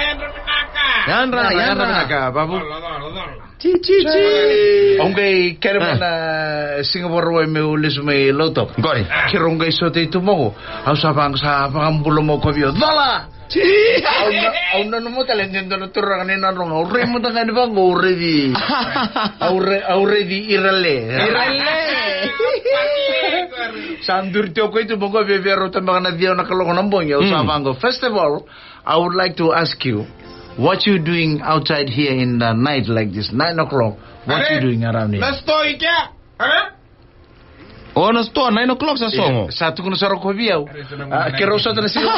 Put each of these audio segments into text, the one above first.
Yan Rabinaka. Yan Rabinaka, babu. Chi. Ongai kere mana Singapore wa me ulis me loto. Gori. Kirongai sote itu mo. Au sabang bulo mo ko bio. Dala. Au no mo talen dendo no turang ni narong. Au re mo tangan ba already. Already irale. Sandur toko itu mo ko bebero tambang na dio na kalong nambong ya usabang go. First of all, I would like to ask you, what you doing outside here in the night like this, 9 o'clock? What you doing around here? Nastoy kya? Oh, nasto 9 o'clock sa songo. Satu kuno sarok ko biyaw. Kero sa tan siyo.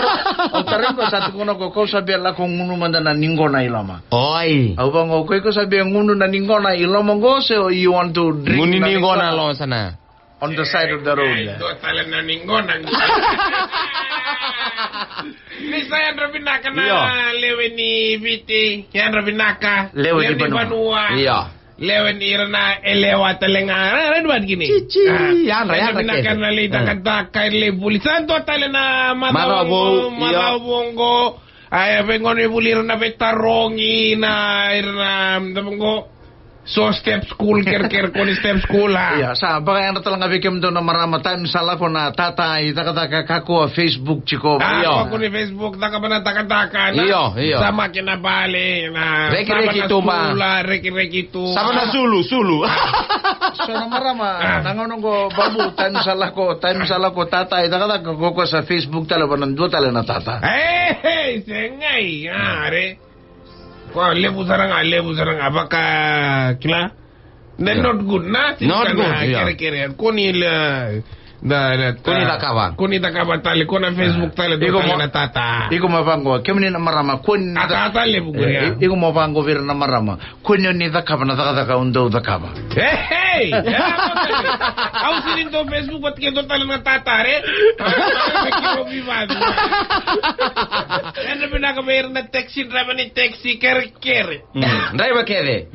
O tarin ko satu kuno ko sabi la kung ngunu man na ningo na ilama. Oi. Au bang ko sabi ngunu na ningo na ilama go so you want to drink. Nguni ningo na lo sana. On the side of the road. Do talan na ningo na. Bisa Yan Rabinaka na lewe ni Viti. Yan Rabinaka. Lewe di Banua. Iya. Lewe ni Irna elewa talenga. Ano ba gini? Yan Rabinaka na lita kata kaile bulisan do talena malabongo. Ay vengo ni bulir na betarongi na Irna damongo. So step school ker ko ni step school ha. Iya, sa baka yang talang abikem do na marama time sala ko na tatay taka kako Facebook chiko. Iyo. Ako ni Facebook taka na taka na. Iyo. Sama kinabali na. Reki tuma. Reki tu. Sama na sulu. So na marama nangonong ko babu time sala ko tatay taka ko sa Facebook tala banan do tala na tata. Hey, sengay. Are. Wah, lebu sarang apakah kila? Not good na. Not good. Kira-kira. Kuni takaba tali. Kona Facebook tali. Iko na tata. Iko mapango. Kemni na marama. Tata lebu gaya. Iko mapango vir na marama. Kunyo ni takaba na taka undo takaba. Hey. Au sinin to Facebook bat kendo tali na tata re. Kiro bivado. Ano pinakabayar na taxi driver ni taxi kere. Driver kere.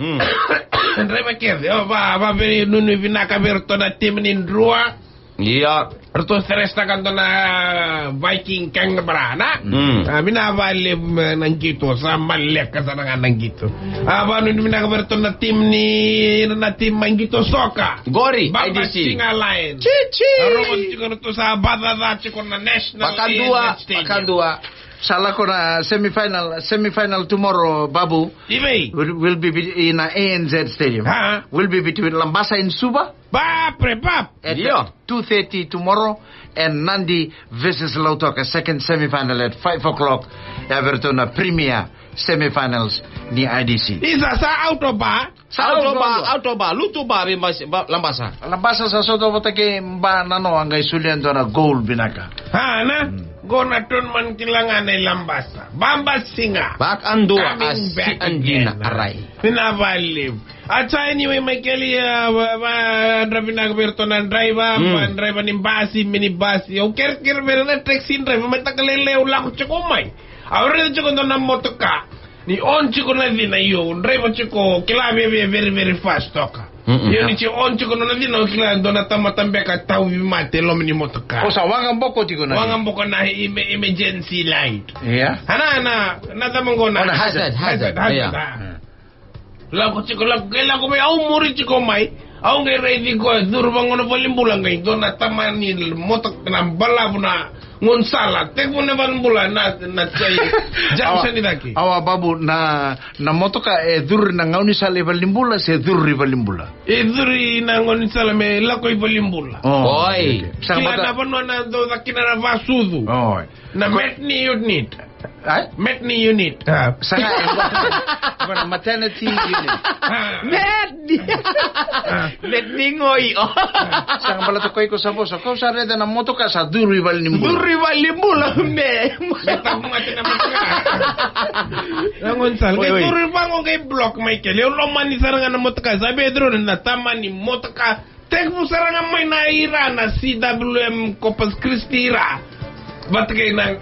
Driver kere. Va beri nunu pinakabayar to na tim ni drua. Iya. Terus teresta kanto na Viking kang berana. Binabali nang gitu sama lek kasanangan nang gitu. Aba nunu pinakabayar to na tim man gitu soka. Gori IDC. Singa line. Robot chikono to sa badada chikono na national. Pakan dua. Salah ko na semifinal tomorrow, Babu. Will be in ANZ Stadium. Will be between Lambasa and Suba. At 2:30 tomorrow, and Nandi versus Lautoka, second semifinal at 5 o'clock. Everton Premier semifinals ni IDC. Isa sa autoba. Lutuba Lambasa. Lambasa sa soto batake mba nano angay sulian do na goal binaka. Gona tun man kilangan ay Lambasa. Bambas singa. Bak andua si Andina aray. Pinabaliw. At sa anyway, may kali Rabinaka na driver ni basi, minibasi. O kir meron na taxi driver, may takalelew lang ko chukumay. Awari na chukon na motoka. Ni on chuko na din na yun. Driver chuko, kilabi very very fast toka. Yun ni on chuko na din na kilabi doon na tamatambe ka tao bimate lom ni motoka. O sa wangang boko tiko na. Wangang boko na emergency light. Yeah. Hana tamang ko na. Hazard. Lago chiko may muri chiko may. Ang ngay ready ko durbango na palimbulang ngay doon na tamani motok na balabu na ngonsala tek mo na bulan na chay junction ni daki. Awa babu na motoka dur na ngauni sale palimbula se durri palimbula. Duri na ngoni sala me lakoy palimbula. Oy. Kila na pano na do dakina na vasudu. Oy. Na metni unit. Ay? Metni unit. Sanga maternity unit. Metni ngoy. Sanga pala to ko sa boss. Ko sa reda na motoka sa durri palimbula. Durri palimbula me. Betang mo nga tinamagka. Nangon sal. Kay durri bango kay block Michael. Yung loman ni sarangan na motoka. Sabi dro na tama ni motoka. Tek mo sarangan may naira na CWM Corpus Christi ira. Ba't kayo na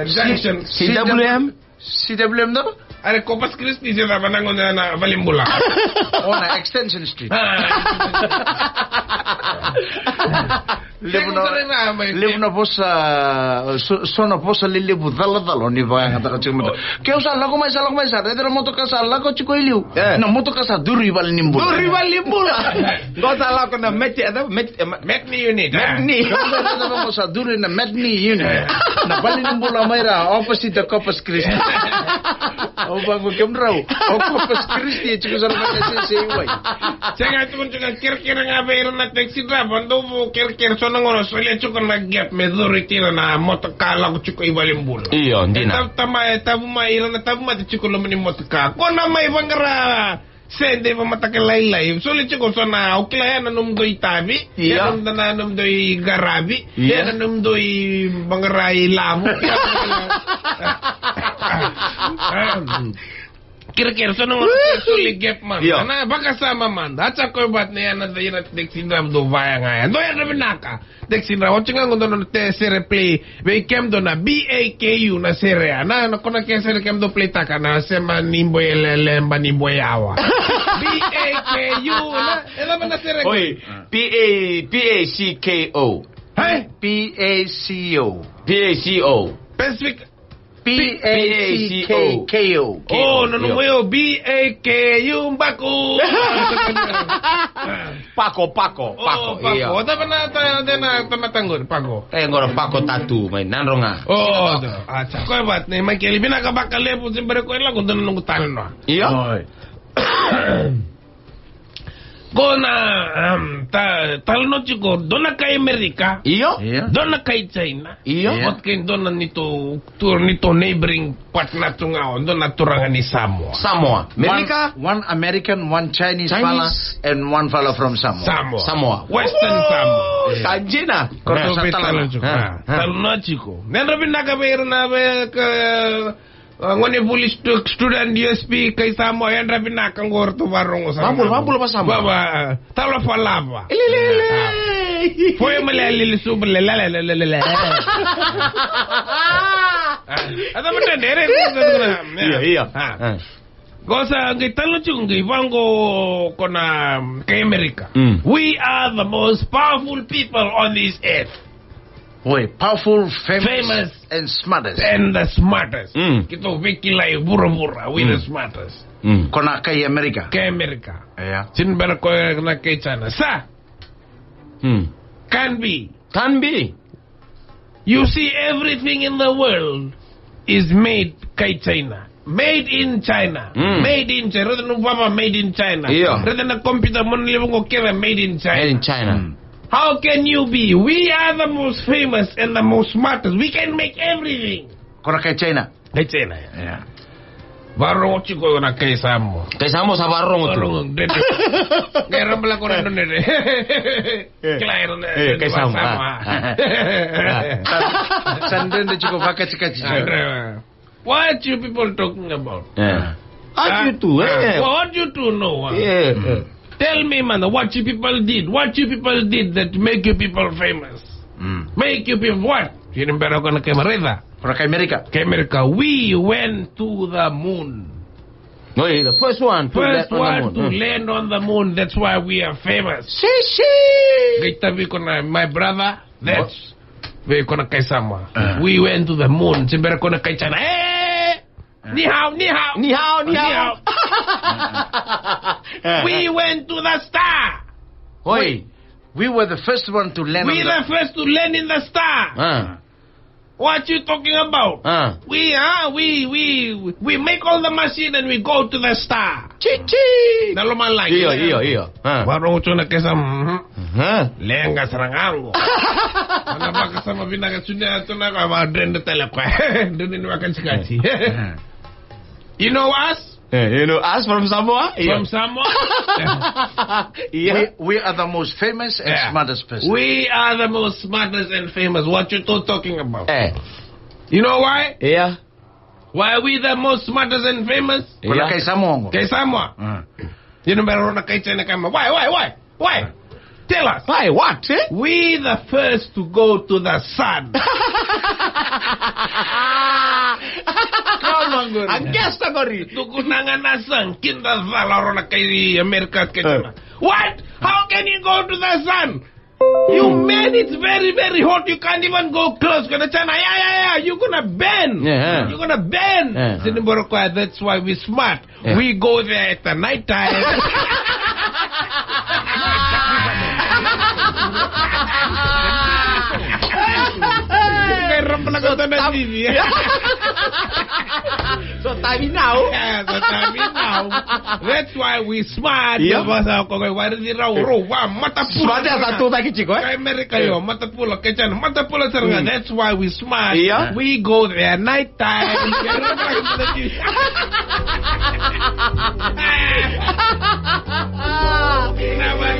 junction? CWM daw? Are Corpus Christi siya nangon na Balimbula. Na Extension Street. Levo na posa sona posa lili budala ni vai ngata chimata. Que usala ko mais sa. Dentro moto casa la ko chiko iliu. Na moto casa duri Balimbula. Duri Balimbula. Gota la ko na Metni unit. Metni. Vamos a duri na Metni unit. Na Balimbula maira opposite the Corpus Christi. O bango kemrau. O Corpus Christi chiko sa na wai. Senga tu kunjunga kir-kir nga bayro na taxi driver. Ando mo kir-kir so nangono so ile chuko na gap me duri tira na motokala ko chuko Balimbula. Iyo, hindi na. Tabu ma chuko lumani motoka. Kona may bangara sende pa matakalaylay. So ile chuko so na uklaya na numdoy tabi. Yan na numdoy garabi. Yan na numdoy bangaray lamu. Kira-kira so nung sulit gap man. Ana baka sama man. Atsa ko bat na yan na dayan at deksinram do vaya nga yan. Doyan na binaka. Deksinram. O tsinga ngondo na te sere play. May kem do na BAKU na sere. Ana ko na kaya sere kem do play taka na sema nimboy lemba nimboy awa. BAKU na. Ela ba na sere? Oy. PACKO. Hey? PACO. Pacific. PACKO. Oh, no mo yo BAKU Baku. Paco. Iya. O dapat na tamatanggon Paco. Ngora Paco tatu may nanronga. Oh, acha ko bat ne may keli binakabakale po simbere ko la kung nung tanan no. Iya. Kona talno chiko dona kay Amerika. Iyo. Dona kay China. Iyo. What kin dona nito neighboring partner tunga dona turangan ni Samoa. Amerika. One American, one Chinese fella, and one fella from Samoa. Western Samoa. Tajina. Talno chiko. Nendra binakabayro na ngone bullish student USP kay Samoa yan rabi na kang gorto barong sa Mambul pa Samoa. Baba talo fa lava. Foi malali subele la. Ada mata dere Iya. Gosa ngai talo chung ngai bango kona kay America. We are the most powerful people on this earth. Powerful, famous, and smartest. Kito vikilay bura-bura, we the smartest. Kona kay Amerika. Yeah. Sinbera ko na kay China. Can be. You see, everything in the world is made kay China. Made in China. Made in China. Rather than made in China. Yeah. Rather than computer money ko kira made in China. How can you be? We are the most famous and the most smartest. We can make everything. Kona kay China. Kay China. Yeah. Barong chiko na kay Samo. Kay Samo sa barong to. Kaya rambla ko na nere. Claro na. Kay Samo. Sandren de chiko baka chika. What you people talking about? What you two know? Tell me, man, what you people did that make you people famous. Make you people what? You remember when America. We went to the moon. The first one to land on the moon. That's why we are famous. My brother, that's we went to the moon. Ni hao. We went to the star. We were the first one to land. First to land in the star. What you talking about? We make all the machine and we go to the star. Nalo man like. Iyo. Warong chuna kesa. Lenga sarangango. Ana baka sama binaga sunya to na ka drende telekwa. Drende ni makan sikati. You know us? You know us from Samoa? From Samoa? We are the most famous and smartest person. We are the most smartest and famous. What you talking about? You know why? Yeah. Why are we the most smartest and famous? Kay Samoa. You know better kay China kama. Why? Tell us. Why? What? We the first to go to the sun. Mangguri. Angkesta gori. Tukunangan asang kinda zala na kay Amerika kaya. What? How can you go to the sun? You man, it's very, very hot. You can't even go close. Yeah. You're gonna burn. Yeah. You're gonna burn. Yeah. That's why we smart. Yeah. We go there at the night time. So time now. Yeah, so time now. That's why we smart. Yeah. Mata pula serangan. That's why we smart. Yeah. We go there night time. Kenapa